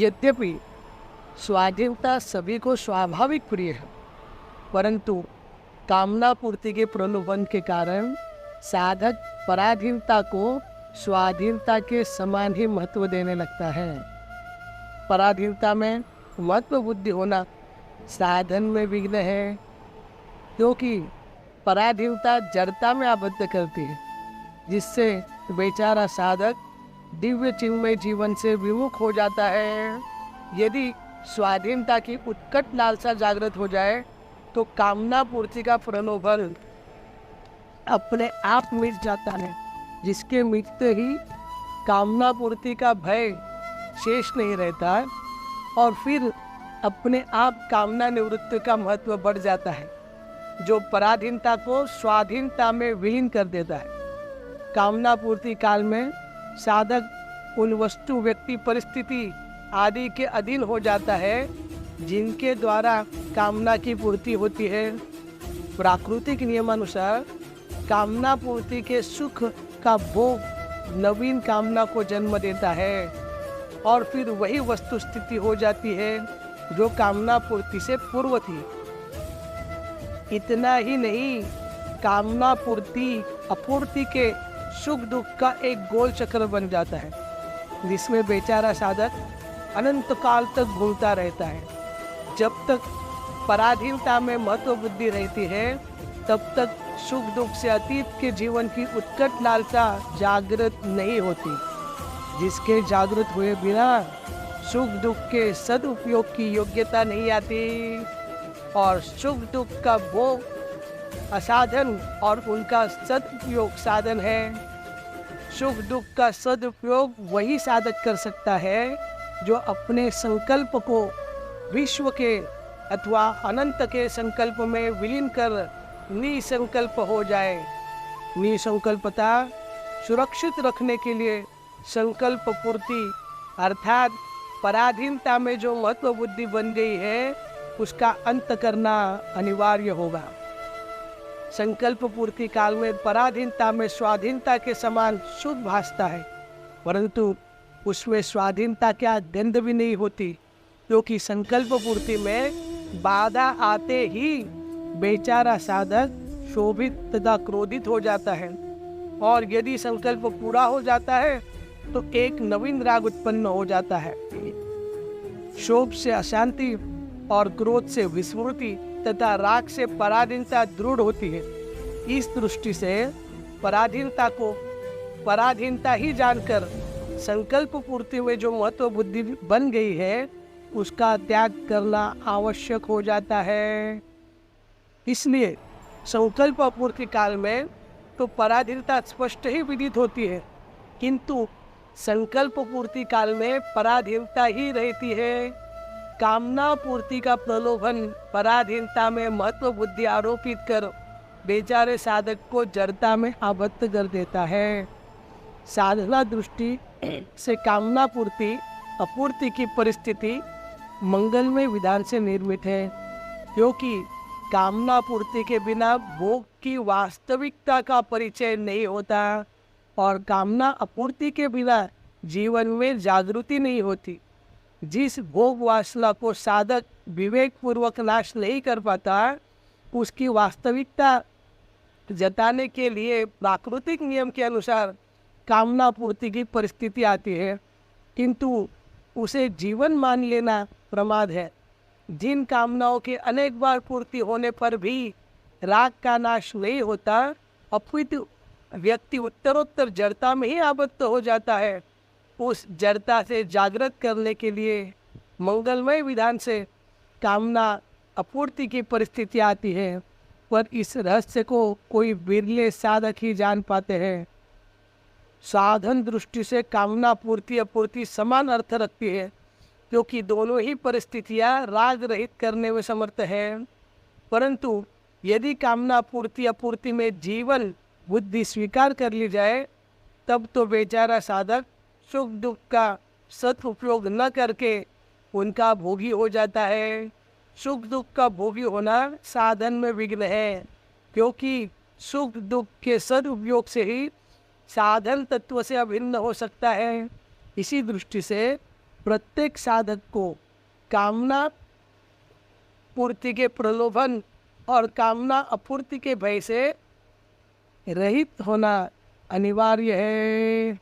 यद्यपि स्वाधीनता सभी को स्वाभाविक प्रिय है, परंतु कामना पूर्ति के प्रलोभन के कारण साधक पराधीनता को स्वाधीनता के समान ही महत्व देने लगता है। पराधीनता में महत्व बुद्धि होना साधन में विघ्न है, क्योंकि पराधीनता जड़ता में आबद्ध करती है, जिससे बेचारा साधक दिव्य चिन्मय जीवन से विमुख हो जाता है। यदि स्वाधीनता की उत्कट लालसा जागृत हो जाए तो कामना पूर्ति का प्रलोभन अपने आप मिट जाता है, जिसके मिटते ही कामना पूर्ति का भय शेष नहीं रहता और फिर अपने आप कामना निवृत्ति का महत्व बढ़ जाता है, जो पराधीनता को स्वाधीनता में विलीन कर देता है। कामना पूर्ति काल में साधक उन वस्तु, व्यक्ति, परिस्थिति आदि के अधीन हो जाता है जिनके द्वारा कामना की पूर्ति होती है। प्राकृतिक नियमानुसार कामना पूर्ति के सुख का भोग नवीन कामना को जन्म देता है और फिर वही वस्तु स्थिति हो जाती है जो कामना पूर्ति से पूर्व थी। इतना ही नहीं, कामना पूर्ति अपूर्ति के सुख दुख का एक गोल चक्र बन जाता है, जिसमें बेचारा साधक अनंत काल तक घूमता रहता है। जब तक पराधीनता में महत्व बुद्धि रहती है, तब तक सुख दुख से अतीत के जीवन की उत्कट लालसा जागृत नहीं होती, जिसके जागृत हुए बिना सुख दुख के सदुपयोग की योग्यता नहीं आती और सुख दुख का भोग असाधन और उनका सदुपयोग साधन है। सुख दुख का सदुपयोग वही साधक कर सकता है जो अपने संकल्प को विश्व के अथवा अनंत के संकल्प में विलीन कर निसंकल्प हो जाए। निसंकल्पता सुरक्षित रखने के लिए संकल्प पूर्ति अर्थात पराधीनता में जो महत्व बुद्धि बन गई है उसका अंत करना अनिवार्य होगा। संकल्प पूर्ति काल में पराधीनता में स्वाधीनता के समान शुद्ध भासता है, परंतु उसमें स्वाधीनता क्या गंध भी नहीं होती, क्योंकि संकल्प पूर्ति में बाधा आते ही बेचारा साधक शोभित तथा क्रोधित हो जाता है और यदि संकल्प पूरा हो जाता है तो एक नवीन राग उत्पन्न हो जाता है। शोभ से अशांति और क्रोध से विस्मृति तथा राग से पराधीनता दृढ़ होती है। इस दृष्टि से पराधीनता को पराधीनता ही जानकर संकल्प पूर्ति में जो महत्व बुद्धि बन गई है उसका त्याग करना आवश्यक हो जाता है। इसलिए संकल्प पूर्ति काल में तो पराधीनता स्पष्ट ही विदित होती है, किंतु संकल्प पूर्ति काल में पराधीनता ही रहती है। कामना पूर्ति का प्रलोभन पराधीनता में महत्व बुद्धि आरोपित कर बेचारे साधक को जड़ता में आबद्ध कर देता है। साधना दृष्टि से कामना पूर्ति अपूर्ति की परिस्थिति मंगलमय विधान से निर्मित है, क्योंकि कामना पूर्ति के बिना भोग की वास्तविकता का परिचय नहीं होता और कामना अपूर्ति के बिना जीवन में जागृति नहीं होती। जिस भोग वासना को साधक विवेक पूर्वक नाश नहीं कर पाता, उसकी वास्तविकता जताने के लिए प्राकृतिक नियम के अनुसार कामना पूर्ति की परिस्थिति आती है, किंतु उसे जीवन मान लेना प्रमाद है। जिन कामनाओं के अनेक बार पूर्ति होने पर भी राग का नाश नहीं होता, अपितु व्यक्ति उत्तरोत्तर जड़ता में ही आबद्ध हो जाता है। उस जड़ता से जागृत करने के लिए मंगलमय विधान से कामना अपूर्ति की परिस्थिति आती है, पर इस रहस्य को कोई विरले साधक ही जान पाते हैं। साधन दृष्टि से कामना पूर्ति अपूर्ति समान अर्थ रखती है, क्योंकि दोनों ही परिस्थितियां राग रहित करने में समर्थ है। परंतु यदि कामना पूर्ति अपूर्ति में जीवन बुद्धि स्वीकार कर ली जाए, तब तो बेचारा साधक सुख दुख का सदुपयोग न करके उनका भोगी हो जाता है। सुख दुख का भोगी होना साधन में विघ्न है, क्योंकि सुख दुख के सदुपयोग से ही साधन तत्व से अभिन्न हो सकता है। इसी दृष्टि से प्रत्येक साधक को कामना पूर्ति के प्रलोभन और कामना अपूर्ति के भय से रहित होना अनिवार्य है।